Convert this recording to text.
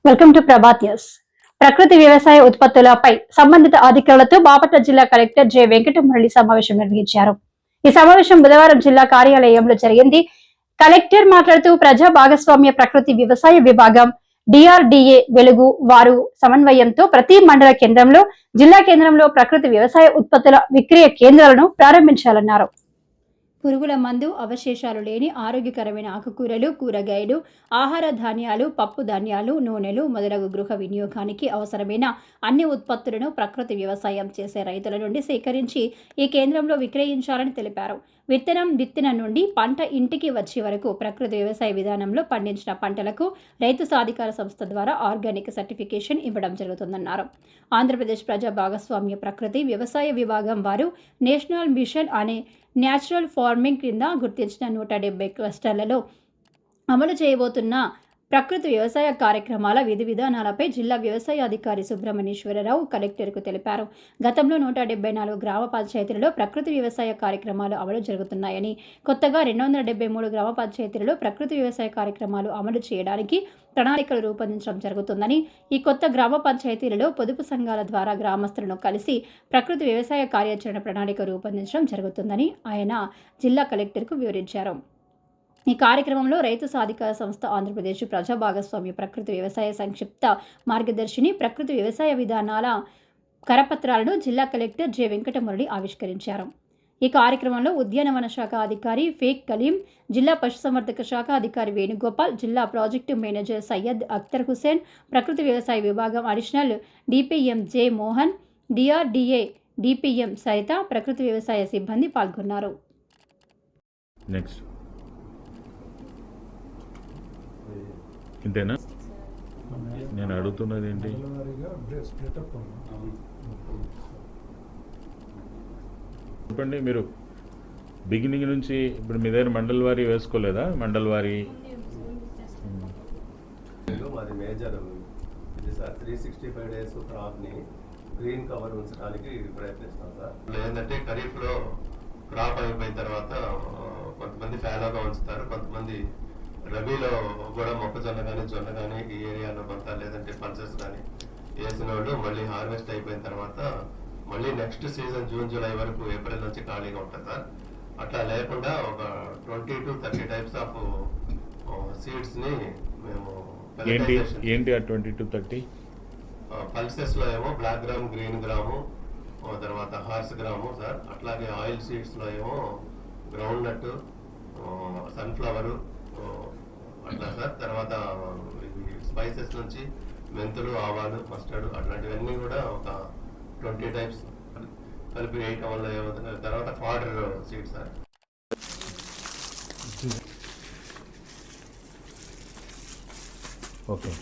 Welcome to Prabhat news. ప్రకృతి వ్యవసాయ ఉత్పత్తులపై సంబంధిత అధికారులతో బాపట్ల జిల్లా కలెక్టర్ జె వెంకటమురళి సమావేశం నిర్వహించారు. ఈ సమావేశం బుధవారం జిల్లా కార్యాలయంలో జరిగింది. కలెక్టర్ మాట్లాడుతూ ప్రజా భాగస్వామ్య ప్రకృతి వ్యవసాయ విభాగం డిఆర్డిఏ వెలుగు వారు సమన్వయంతో ప్రతి మండల కేంద్రంలో జిల్లా కేంద్రంలో ప్రకృతి వ్యవసాయ ఉత్పత్తుల విక్రయ కేంద్రాలను ప్రారంభించాలన్నారు. పురుగుల మందు అవశేషాలు లేని ఆరోగ్యకరమైన ఆకుకూరలు, కూరగాయలు, ఆహార ధాన్యాలు, పప్పు ధాన్యాలు, నూనెలు మొదలగు గృహ వినియోగానికి అవసరమైన అన్ని ఉత్పత్తులను ప్రకృతి వ్యవసాయం చేసే రైతుల నుండి సేకరించి ఈ కేంద్రంలో విక్రయించాలని తెలిపారు. విత్తనం నుండి పంట ఇంటికి వచ్చే వరకు ప్రకృతి వ్యవసాయ విధానంలో పండించిన పంటలకు రైతు సాధికార సంస్థ ద్వారా ఆర్గానిక్ సర్టిఫికేషన్ ఇవ్వడం జరుగుతుందన్నారు. ఆంధ్రప్రదేశ్ ప్రజా భాగస్వామ్య ప్రకృతి వ్యవసాయ విభాగం వారు నేషనల్ మిషన్ అనే న్యాచురల్ ఫార్మింగ్ క్రింద గుర్తించిన 170 క్లస్టర్లలో అమలు చేయబోతున్న ప్రకృతి వ్యవసాయ కార్యక్రమాల విధి విధానాలపై జిల్లా వ్యవసాయ అధికారి సుబ్రహ్మణ్యేశ్వరరావు కలెక్టర్కు తెలిపారు. గతంలో 174 గ్రామ పంచాయతీలలో ప్రకృతి వ్యవసాయ కార్యక్రమాలు అమలు జరుగుతున్నాయని, కొత్తగా 273 గ్రామ పంచాయతీలలో ప్రకృతి వ్యవసాయ కార్యక్రమాలు అమలు చేయడానికి ప్రణాళికలు రూపొందించడం జరుగుతుందని, ఈ కొత్త గ్రామ పంచాయతీలలో పొదుపు సంఘాల ద్వారా గ్రామస్తులను కలిసి ప్రకృతి వ్యవసాయ కార్యాచరణ ప్రణాళిక రూపొందించడం జరుగుతుందని ఆయన జిల్లా కలెక్టర్కు వివరించారు. ఈ కార్యక్రమంలో రైతు సాధికార సంస్థ ఆంధ్రప్రదేశ్ ప్రజా భాగస్వామ్య ప్రకృతి వ్యవసాయ సంక్షిప్త మార్గదర్శిని ప్రకృతి వ్యవసాయ విధానాల కరపత్రాలను జిల్లా కలెక్టర్ జె వెంకటమురళి ఆవిష్కరించారు. ఈ కార్యక్రమంలో ఉద్యానవన శాఖ అధికారి ఫేక్ కలీం, జిల్లా పశుసంవర్ధక శాఖ అధికారి వేణుగోపాల్, జిల్లా ప్రాజెక్టు మేనేజర్ సయ్యద్ అఖ్తర్ హుసేన్, ప్రకృతి వ్యవసాయ విభాగం additional DPM J Mohan, DRDA DPM Saritha, ప్రకృతి వ్యవసాయ సిబ్బంది పాల్గొన్నారు. ఇంతేనా? నేను అడుగుతున్నది ఏంటి? చెప్పండి. మీరు బిగినింగ్ నుంచి ఇప్పుడు మీ దగ్గర మండల్ వారీ వేసుకోలేదా? మండల్ వారీ మాది మేజర్ ఇది సార్ 365 డేస్ క్రాప్ని గ్రీన్ కవర్ ఉంచడానికి ప్రయత్నిస్తాం సార్. ఏంటంటే ఖరీఫ్లో క్రాప్ అయిపోయిన తర్వాత కొంతమంది ఫాలోగా ఉంచుతారు, కొంతమంది రబీలో కూడా మొక్కజొన్న కానీ జొన్న కానీ ఈ ఏరియాలో కొంత, లేదంటే పల్సెస్ కానీ వేసిన వాళ్ళు మళ్ళీ హార్వెస్ట్ అయిపోయిన తర్వాత మళ్ళీ నెక్స్ట్ సీజన్ జూన్ జూలై వరకు ఏప్రిల్ నుంచి ఖాళీగా ఉంటుంది సార్. అట్లా లేకుండా ఒక 20 to 30 టైప్స్ ఆఫ్ సీడ్స్ని మేము ఏంటి 20 to 30 పల్సెస్లో ఏమో బ్లాక్ గ్రామ్, గ్రీన్ గ్రాము, తర్వాత హార్స్ గ్రాము సార్. అట్లాగే ఆయిల్ సీడ్స్లో ఏమో గ్రౌండ్ నట్, సన్ఫ్లవరు అట్లా సార్. తర్వాత స్పైసెస్ నుంచి మెంతులు, ఆవాలు, మస్టర్డ్ అట్లాంటివన్నీ కూడా ఒక 20 టైప్స్ కలిపి వేయటం వల్ల ఏమవుతుంది. తర్వాత ఫాడర్ సీడ్ సార్. ఓకే.